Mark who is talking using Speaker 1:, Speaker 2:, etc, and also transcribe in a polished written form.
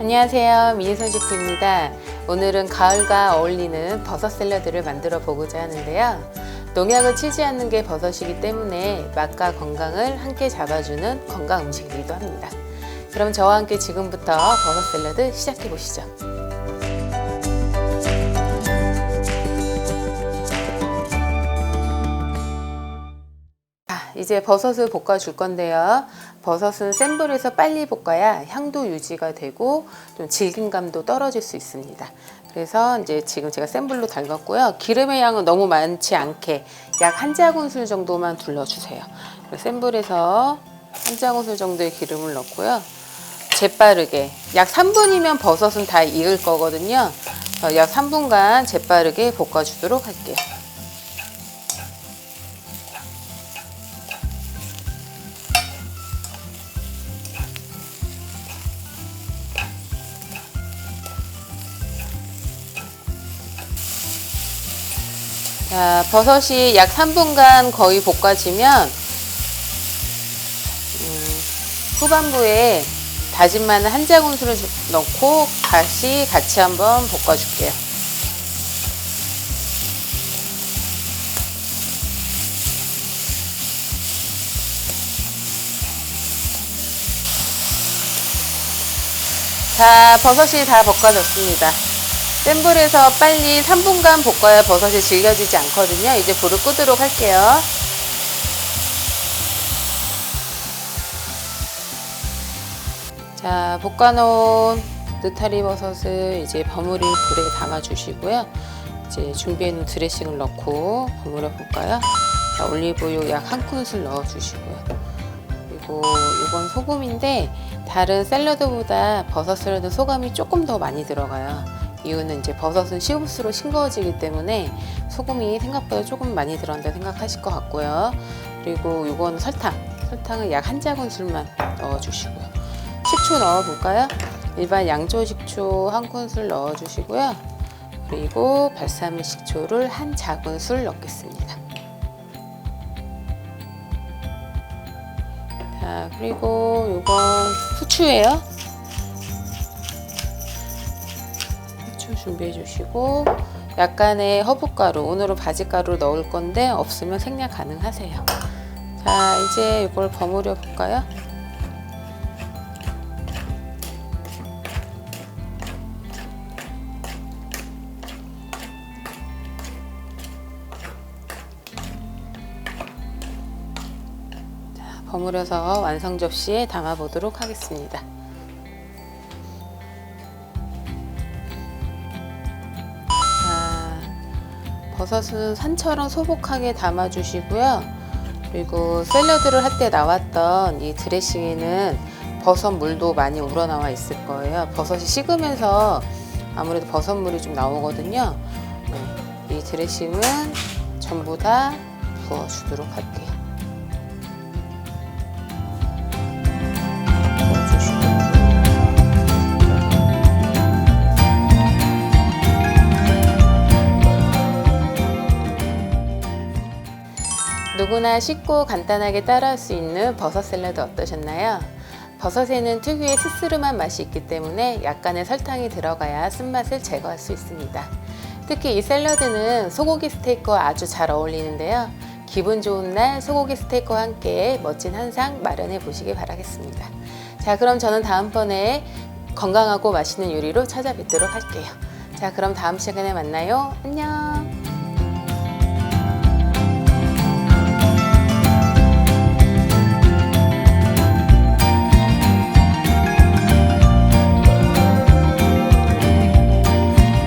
Speaker 1: 안녕하세요, 미니선 셰프입니다. 오늘은 가을과 어울리는 버섯 샐러드를 만들어 보고자 하는데요. 농약을 치지 않는 게 버섯이기 때문에 맛과 건강을 함께 잡아주는 건강 음식이기도 합니다. 그럼 저와 함께 지금부터 버섯 샐러드 시작해 보시죠. 이제 버섯을 볶아 줄 건데요. 버섯은 센 불에서 빨리 볶아야 향도 유지가 되고 좀 질긴감도 떨어질 수 있습니다. 그래서 이제 지금 제가 센 불로 달궜고요. 기름의 양은 너무 많지 않게 약 한 작은술 정도만 둘러주세요. 센 불에서 한 작은술 정도의 기름을 넣고요. 재빠르게 약 3분이면 버섯은 다 익을 거거든요. 약 3분간 재빠르게 볶아주도록 할게요. 자, 버섯이 약 3분간 거의 볶아지면 후반부에 다진 마늘 한 작은술을 넣고 다시 같이 한번 볶아줄게요. 자, 버섯이 다 볶아졌습니다. 센 불에서 빨리 3분간 볶아야 버섯이 질겨지지 않거든요. 이제 불을 끄도록 할게요. 자, 볶아놓은 느타리 버섯을 이제 버무릴 불에 담아 주시고요. 이제 준비해놓은 드레싱을 넣고 버무려 볼까요? 자, 올리브유 약 한 큰술 넣어 주시고요. 그리고 이건 소금인데 다른 샐러드보다 버섯 샐러드 소금이 조금 더 많이 들어가요. 이유는 이제 버섯은 식을수록 싱거워지기 때문에 소금이 생각보다 조금 많이 들어간다 생각하실 것 같고요. 그리고 이건 설탕을 약 한 작은술만 넣어주시고요. 식초 넣어볼까요? 일반 양조 식초 한 큰술 넣어주시고요. 그리고 발사믹 식초를 한 작은술 넣겠습니다. 자, 그리고 이건 후추예요. 준비해 주시고 약간의 허브가루, 오늘은 바지가루 넣을 건데 없으면 생략 가능하세요. 자, 이제 이걸 버무려 볼까요? 자, 버무려서 완성 접시에 담아 보도록 하겠습니다. 버섯은 산처럼 소복하게 담아주시고요. 그리고 샐러드를 할 때 나왔던 이 드레싱에는 버섯 물도 많이 우러나와 있을 거예요. 버섯이 식으면서 아무래도 버섯물이 좀 나오거든요. 이 드레싱은 전부 다 부어주도록 할게요. 누구나 쉽고 간단하게 따라할 수 있는 버섯 샐러드 어떠셨나요? 버섯에는 특유의 스스름한 맛이 있기 때문에 약간의 설탕이 들어가야 쓴맛을 제거할 수 있습니다. 특히 이 샐러드는 소고기 스테이크와 아주 잘 어울리는데요. 기분 좋은 날 소고기 스테이크와 함께 멋진 한상 마련해 보시기 바라겠습니다. 자, 그럼 저는 다음번에 건강하고 맛있는 요리로 찾아뵙도록 할게요. 자, 그럼 다음 시간에 만나요. 안녕.